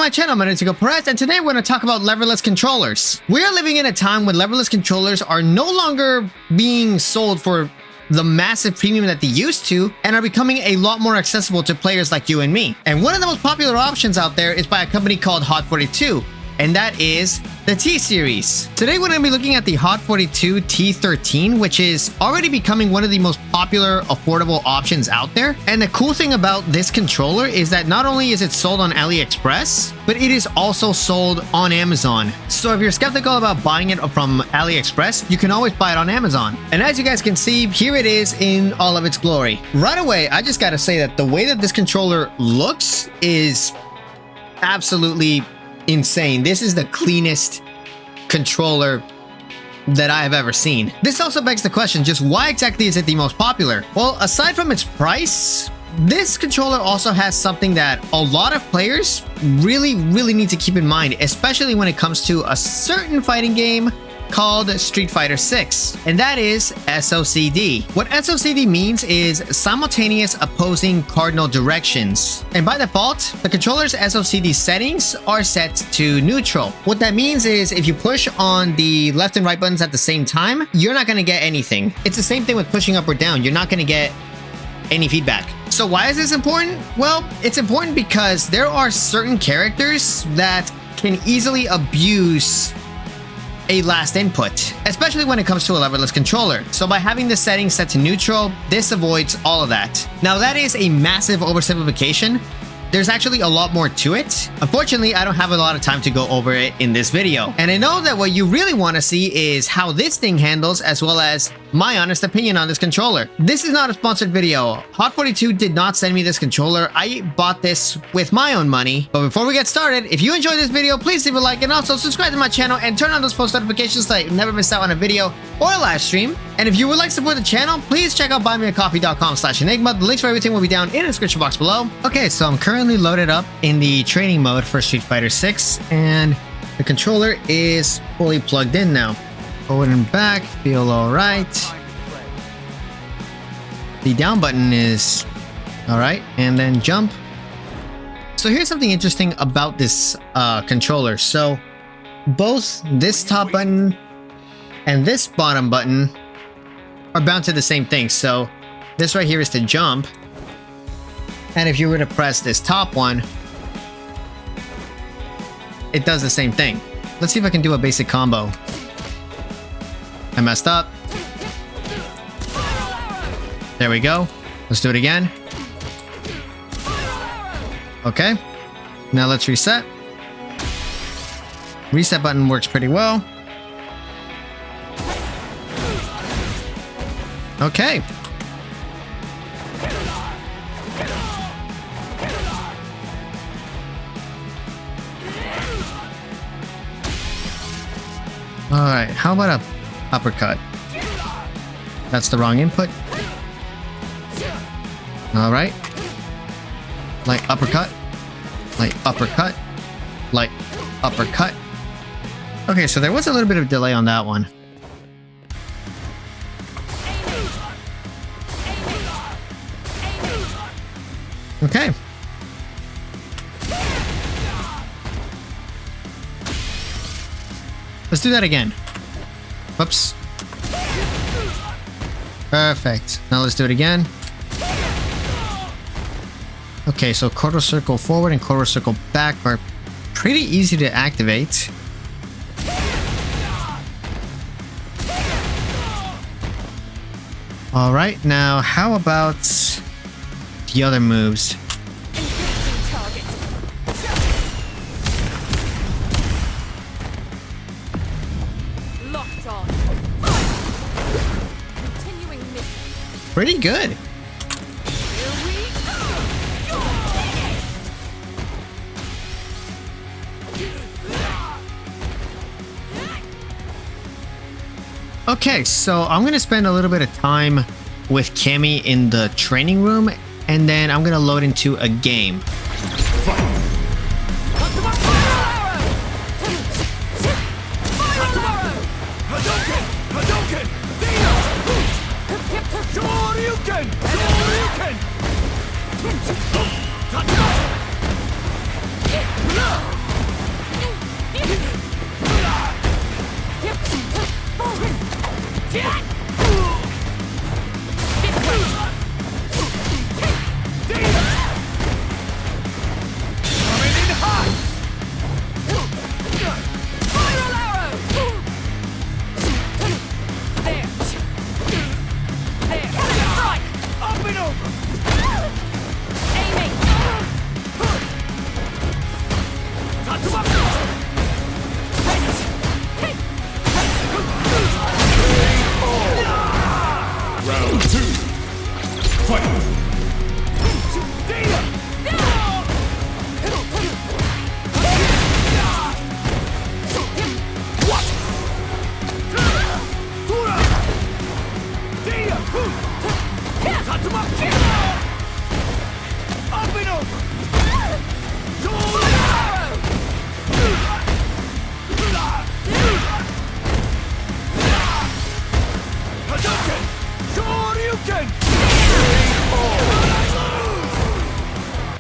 my channel, my name is Miguel Perez, and today we're going to talk about leverless controllers. We are living in a time when leverless controllers are no longer being sold for the massive premium that they used to, and are becoming a lot more accessible to players like you and me. And one of the most popular options out there is by a company called Haute42, and that is the T series. Today we're going to be looking at the Haute42 T13, which is already becoming one of the most popular affordable options out there. And the cool thing about this controller is that not only is it sold on AliExpress, but it is also sold on Amazon. So if you're skeptical about buying it from AliExpress, you can always buy it on Amazon. And as you guys can see, here it is in all of its glory. Right away, I just got to say that the way that this controller looks is absolutely insane. This is the cleanest controller that I have ever seen. This also begs the question, just why exactly is it the most popular? Well, aside from its price, this controller also has something that a lot of players really need to keep in mind, especially when it comes to a certain fighting game called Street Fighter 6, and that is SOCD. What SOCD means is simultaneous opposing cardinal directions. And by default, the controller's SOCD settings are set to neutral. What that means is if you push on the left and right buttons at the same time, you're not going to get anything. It's the same thing with pushing up or down. You're not going to get any feedback. So why is this important? Well, it's important because there are certain characters that can easily abuse a last input, especially when it comes to a leverless controller. So by having the settings set to neutral, this avoids all of that. Now that is a massive oversimplification. There's actually a lot more to it. Unfortunately, I don't have a lot of time to go over it in this video. And I know that what you really want to see is how this thing handles, as well as my honest opinion on this controller. This is not a sponsored video. Haute42 did not send me this controller. I bought this with my own money. But before we get started, if you enjoyed this video, please leave a like and also subscribe to my channel and turn on those post notifications so that you never miss out on a video or a live stream. And if you would like to support the channel, please check out buymeacoffee.com/enigma. The links for everything will be down in the description box below. Okay, so I'm currently loaded up in the training mode for Street Fighter 6, and the controller is fully plugged in now. Forward and back feel all right. The down button is all right, and then jump. So here's something interesting about this controller. So both this top button and this bottom button are bound to the same thing. So this right here is to jump, and if you were to press this top one, it does the same thing. Let's see if I can do a basic combo. I messed up. There we go. Let's do it again. Okay. Now let's reset. Reset button works pretty well. Okay. Alright, how about a uppercut? That's the wrong input. Alright. Light uppercut. Light uppercut. Light uppercut. Okay, so there was a little bit of delay on that one. Okay. Let's do that again. Whoops. Perfect. Now let's do it again. Okay, so quarter circle forward and quarter circle back are pretty easy to activate. All right, now how about the other moves? Pretty good. Okay, so I'm gonna spend a little bit of time with Cammy in the training room, and then I'm gonna load into a game.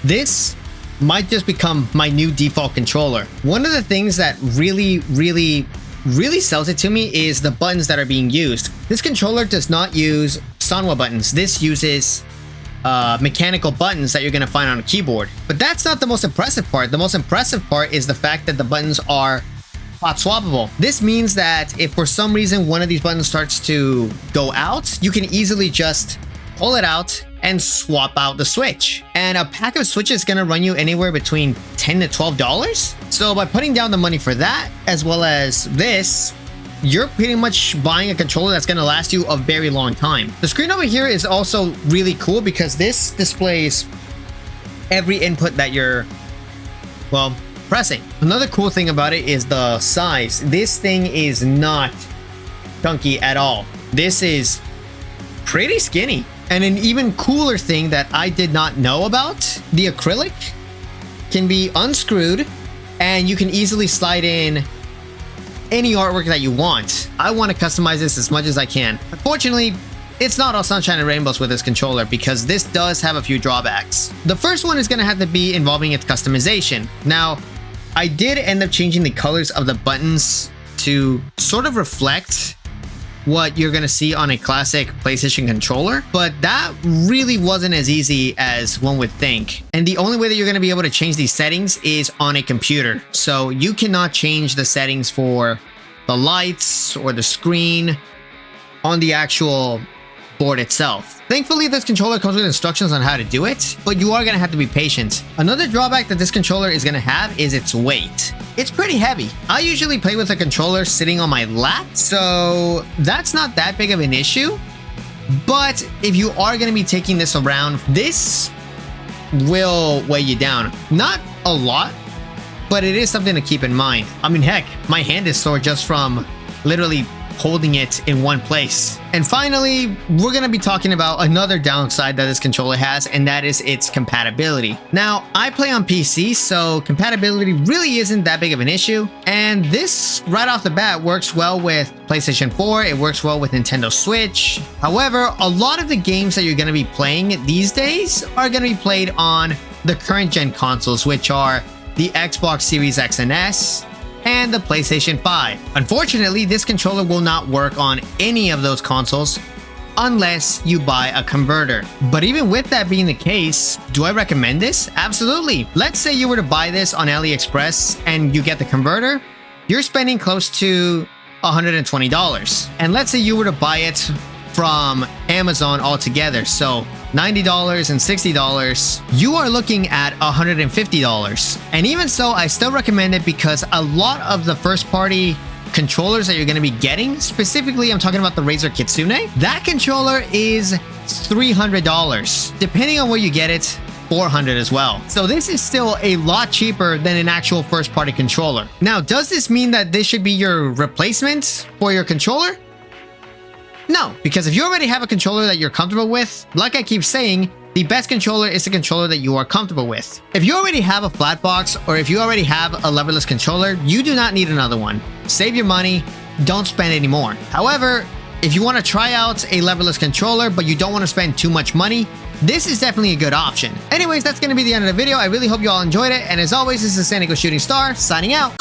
This might just become my new default controller. One of the things that really sells it to me is the buttons that are being used. This controller does not use Sanwa buttons. This uses mechanical buttons that you're going to find on a keyboard. But that's not the most impressive part. The most impressive part is the fact that the buttons are hot swappable. This means that if for some reason one of these buttons starts to go out, you can easily just pull it out and swap out the switch. And a pack of switches is going to run you anywhere between $10 to $12. So by putting down the money for that, as well as this, you're pretty much buying a controller that's going to last you a very long time. The screen over here is also really cool because this displays every input that you're, well, pressing. Another cool thing about it is the size. This thing is not chunky at all. This is pretty skinny. And an even cooler thing that I did not know about, the acrylic can be unscrewed and you can easily slide in any artwork that you want. I want to customize this as much as I can. Unfortunately, it's not all sunshine and rainbows with this controller because this does have a few drawbacks. The first one is going to have to be involving its customization. Now, I did end up changing the colors of the buttons to sort of reflect what you're going to see on a classic PlayStation controller, but that really wasn't as easy as one would think. And the only way that you're going to be able to change these settings is on a computer. So you cannot change the settings for the lights or the screen on the actual board itself. Thankfully, this controller comes with instructions on how to do it, but you are going to have to be patient. Another drawback that this controller is going to have is its weight. It's pretty heavy. I usually play with a controller sitting on my lap, so that's not that big of an issue. But if you are going to be taking this around, this will weigh you down. Not a lot, but it is something to keep in mind. I mean, heck, my hand is sore just from literally holding it in one place. And finally, we're going to be talking about another downside that this controller has, and that is its compatibility. Now, I play on PC, so compatibility really isn't that big of an issue. And this, right off the bat, works well with PlayStation 4. It works well with Nintendo Switch. However, a lot of the games that you're going to be playing these days are going to be played on the current gen consoles, which are the Xbox Series X and S, and the PlayStation 5. Unfortunately, this controller will not work on any of those consoles unless you buy a converter. But even with that being the case, do I recommend this? Absolutely. Let's say you were to buy this on AliExpress and you get the converter, you're spending close to $120. And let's say you were to buy it from Amazon altogether, so $90 and $60, you are looking at $150. And even so, I still recommend it because a lot of the first party controllers that you're going to be getting, specifically I'm talking about the Razer Kitsune, that controller is $300. Depending on where you get it, $400 as well. So this is still a lot cheaper than an actual first party controller. Now, does this mean that this should be your replacement for your controller? No, because if you already have a controller that you're comfortable with, like I keep saying, the best controller is the controller that you are comfortable with. If you already have a flat box or if you already have a leverless controller, you do not need another one. Save your money, don't spend any more. However, if you want to try out a leverless controller but you don't want to spend too much money, this is definitely a good option. Anyways, that's going to be the end of the video. I really hope you all enjoyed it, and as always, this is San Diego Shooting Star signing out.